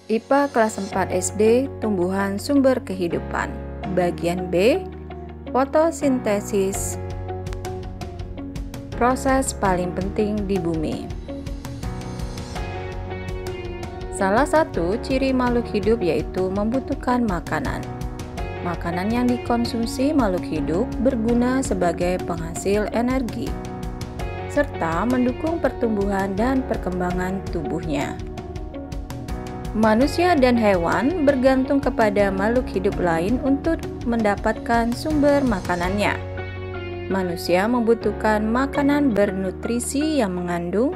IPA kelas 4 SD, Tumbuhan Sumber Kehidupan. Bagian B, fotosintesis. Proses paling penting di bumi. Salah satu ciri makhluk hidup yaitu membutuhkan makanan. Makanan yang dikonsumsi makhluk hidup berguna sebagai penghasil energi, serta mendukung pertumbuhan dan perkembangan tubuhnya. Manusia dan hewan bergantung kepada makhluk hidup lain untuk mendapatkan sumber makanannya. Manusia membutuhkan makanan bernutrisi yang mengandung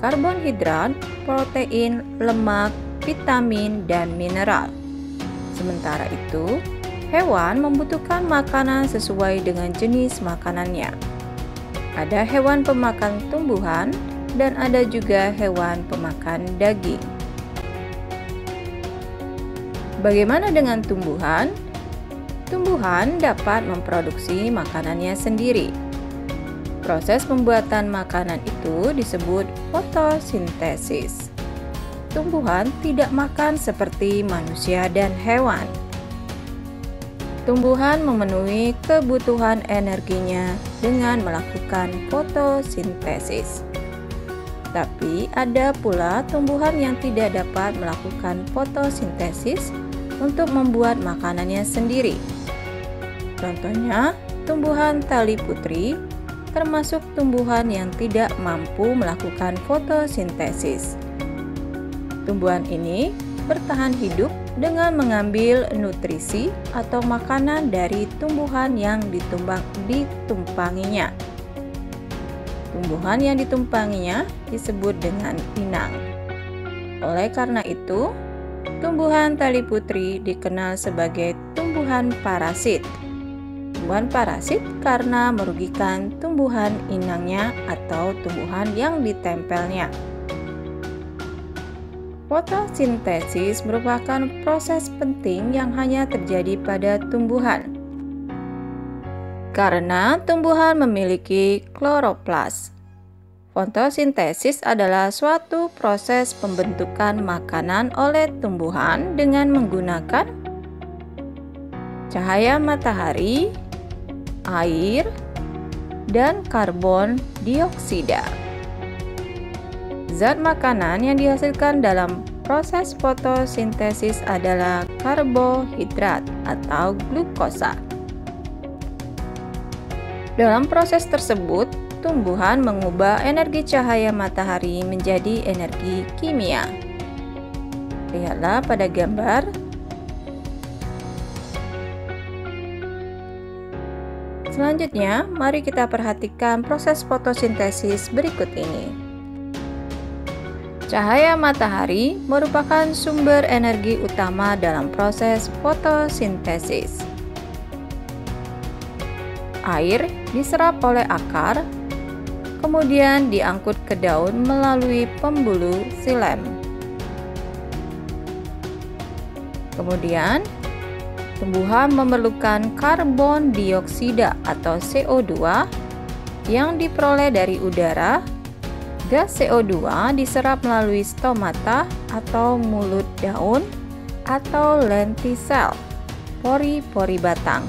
karbohidrat, protein, lemak, vitamin, dan mineral. Sementara itu, hewan membutuhkan makanan sesuai dengan jenis makanannya. Ada hewan pemakan tumbuhan dan ada juga hewan pemakan daging. Bagaimana dengan tumbuhan? Tumbuhan dapat memproduksi makanannya sendiri. Proses pembuatan makanan itu disebut fotosintesis. Tumbuhan tidak makan seperti manusia dan hewan. Tumbuhan memenuhi kebutuhan energinya dengan melakukan fotosintesis. Tapi ada pula tumbuhan yang tidak dapat melakukan fotosintesis untuk membuat makanannya sendiri. Contohnya, tumbuhan tali putri termasuk tumbuhan yang tidak mampu melakukan fotosintesis. Tumbuhan ini bertahan hidup dengan mengambil nutrisi atau makanan dari tumbuhan yang ditumpanginya. Tumbuhan yang ditumpanginya disebut dengan inang. Oleh karena itu, tumbuhan tali putri dikenal sebagai tumbuhan parasit. Tumbuhan parasit karena merugikan tumbuhan inangnya atau tumbuhan yang ditempelnya. Fotosintesis merupakan proses penting yang hanya terjadi pada tumbuhan. Karena tumbuhan memiliki kloroplas. Fotosintesis adalah suatu proses pembentukan makanan oleh tumbuhan dengan menggunakan cahaya matahari, air, dan karbon dioksida. Zat makanan yang dihasilkan dalam proses fotosintesis adalah karbohidrat atau glukosa. Dalam proses tersebut, tumbuhan mengubah energi cahaya matahari menjadi energi kimia. Lihatlah pada gambar. Selanjutnya, mari kita perhatikan proses fotosintesis berikut ini. Cahaya matahari merupakan sumber energi utama dalam proses fotosintesis. Air diserap oleh akar, kemudian diangkut ke daun melalui pembuluh xilem. Kemudian, tumbuhan memerlukan karbon dioksida atau CO2 yang diperoleh dari udara. Gas CO2 diserap melalui stomata atau mulut daun atau lentisel, pori-pori batang.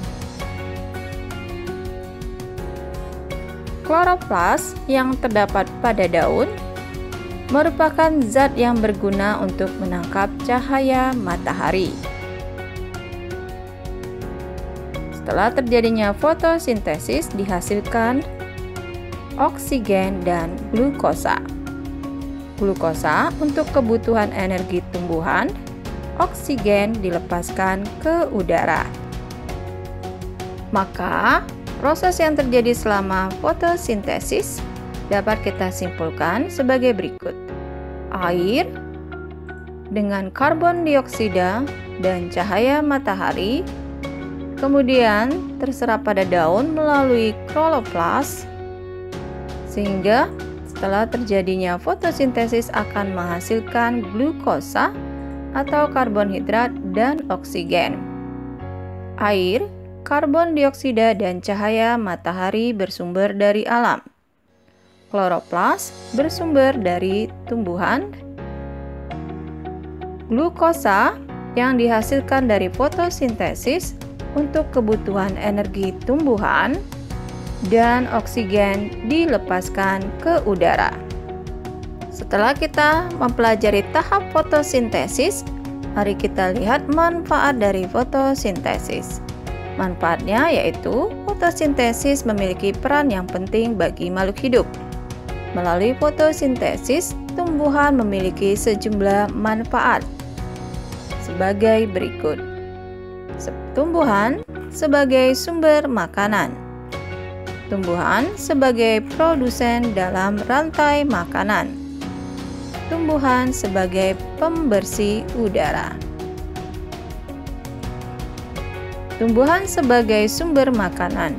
Kloroplas yang terdapat pada daun merupakan zat yang berguna untuk menangkap cahaya matahari. Setelah terjadinya fotosintesis dihasilkan oksigen dan glukosa. Glukosa untuk kebutuhan energi tumbuhan, oksigen dilepaskan ke udara. Maka, proses yang terjadi selama fotosintesis dapat kita simpulkan sebagai berikut. Air dengan karbon dioksida dan cahaya matahari, kemudian terserap pada daun melalui kloroplas, sehingga setelah terjadinya fotosintesis akan menghasilkan glukosa atau karbohidrat dan oksigen. Air, karbon dioksida, dan cahaya matahari bersumber dari alam. Kloroplas bersumber dari tumbuhan. Glukosa yang dihasilkan dari fotosintesis untuk kebutuhan energi tumbuhan, dan oksigen dilepaskan ke udara. Setelah kita mempelajari tahap fotosintesis, mari kita lihat manfaat dari fotosintesis. Manfaatnya yaitu fotosintesis memiliki peran yang penting bagi makhluk hidup. Melalui fotosintesis, tumbuhan memiliki sejumlah manfaat sebagai berikut. Tumbuhan sebagai sumber makanan. Tumbuhan sebagai produsen dalam rantai makanan. Tumbuhan sebagai pembersih udara. Tumbuhan sebagai sumber makanan.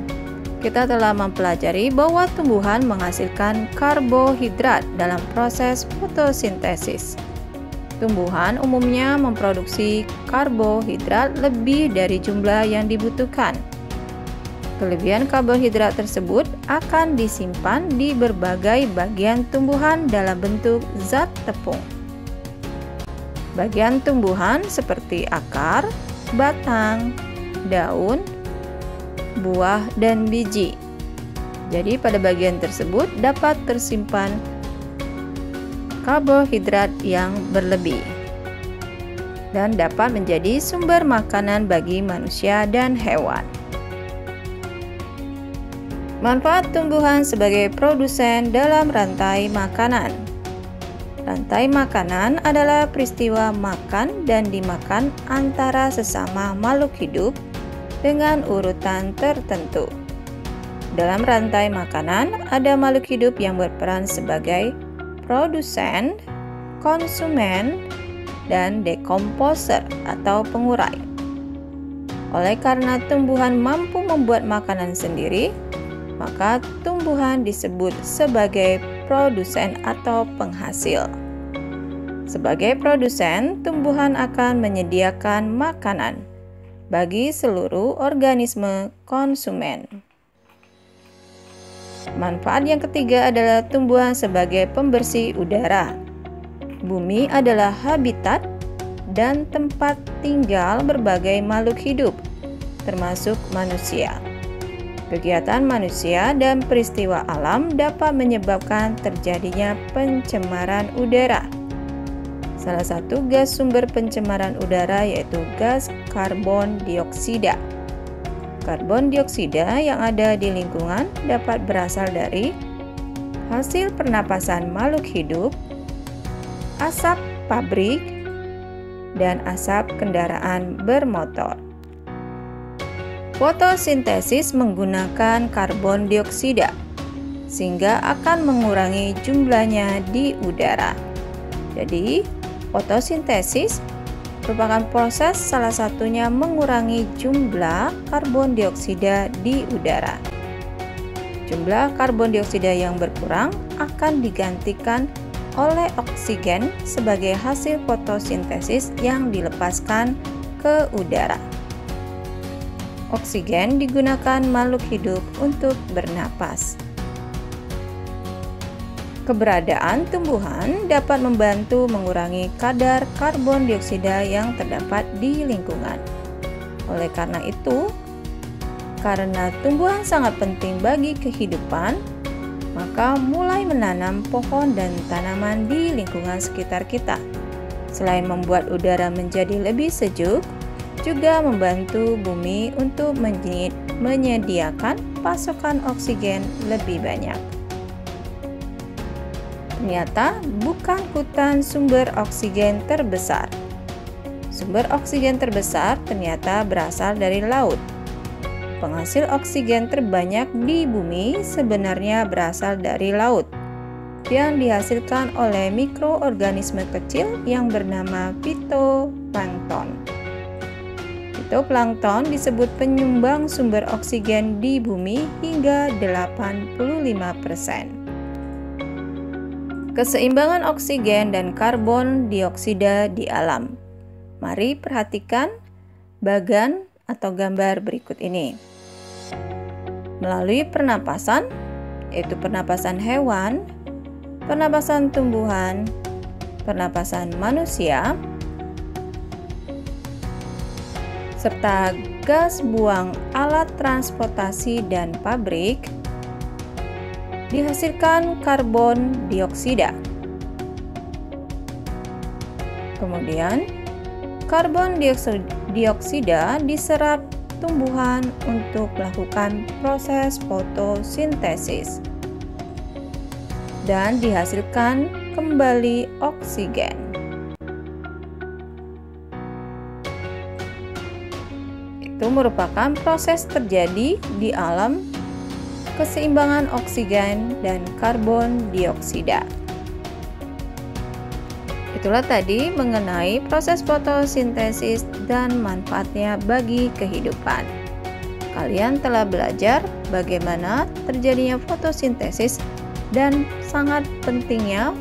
Kita telah mempelajari bahwa tumbuhan menghasilkan karbohidrat dalam proses fotosintesis. Tumbuhan umumnya memproduksi karbohidrat lebih dari jumlah yang dibutuhkan. Kelebihan karbohidrat tersebut akan disimpan di berbagai bagian tumbuhan dalam bentuk zat tepung. Bagian tumbuhan seperti akar, batang, daun, buah, dan biji. Jadi pada bagian tersebut dapat tersimpan karbohidrat yang berlebih dan dapat menjadi sumber makanan bagi manusia dan hewan. Manfaat tumbuhan sebagai produsen dalam rantai makanan. Rantai makanan adalah peristiwa makan dan dimakan antara sesama makhluk hidup dengan urutan tertentu. Dalam rantai makanan, ada makhluk hidup yang berperan sebagai produsen, konsumen, dan dekomposer atau pengurai. Oleh karena tumbuhan mampu membuat makanan sendiri, maka tumbuhan disebut sebagai produsen atau penghasil. Sebagai produsen, tumbuhan akan menyediakan makanan bagi seluruh organisme konsumen. Manfaat yang ketiga adalah tumbuhan sebagai pembersih udara. Bumi adalah habitat dan tempat tinggal berbagai makhluk hidup, termasuk manusia. Kegiatan manusia dan peristiwa alam dapat menyebabkan terjadinya pencemaran udara. Salah satu gas sumber pencemaran udara yaitu gas karbon dioksida. Karbon dioksida yang ada di lingkungan dapat berasal dari hasil pernapasan makhluk hidup, asap pabrik, dan asap kendaraan bermotor. Fotosintesis menggunakan karbon dioksida sehingga akan mengurangi jumlahnya di udara. Jadi, fotosintesis merupakan proses salah satunya mengurangi jumlah karbon dioksida di udara. Jumlah karbon dioksida yang berkurang akan digantikan oleh oksigen sebagai hasil fotosintesis yang dilepaskan ke udara. Oksigen digunakan makhluk hidup untuk bernapas. Keberadaan tumbuhan dapat membantu mengurangi kadar karbon dioksida yang terdapat di lingkungan. Oleh karena itu, karena tumbuhan sangat penting bagi kehidupan, maka mulai menanam pohon dan tanaman di lingkungan sekitar kita. Selain membuat udara menjadi lebih sejuk, juga membantu bumi untuk menyediakan pasokan oksigen lebih banyak. Ternyata bukan hutan sumber oksigen terbesar. Sumber oksigen terbesar ternyata berasal dari laut. Penghasil oksigen terbanyak di bumi sebenarnya berasal dari laut, yang dihasilkan oleh mikroorganisme kecil yang bernama fitoplankton. Fitoplankton disebut penyumbang sumber oksigen di bumi hingga 85%. Keseimbangan oksigen dan karbon dioksida di alam. Mari perhatikan bagan atau gambar berikut ini. Melalui pernapasan, yaitu pernapasan hewan, pernapasan tumbuhan, pernapasan manusia, serta gas buang alat transportasi dan pabrik, dihasilkan karbon dioksida. Kemudian, karbon dioksida diserap tumbuhan untuk melakukan proses fotosintesis dan dihasilkan kembali oksigen. Itu merupakan proses terjadi di alam keseimbangan oksigen dan karbon dioksida. Itulah tadi mengenai proses fotosintesis dan manfaatnya bagi kehidupan. Kalian telah belajar bagaimana terjadinya fotosintesis dan sangat pentingnya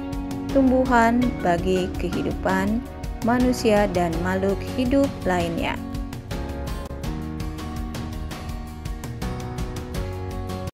tumbuhan bagi kehidupan manusia dan makhluk hidup lainnya.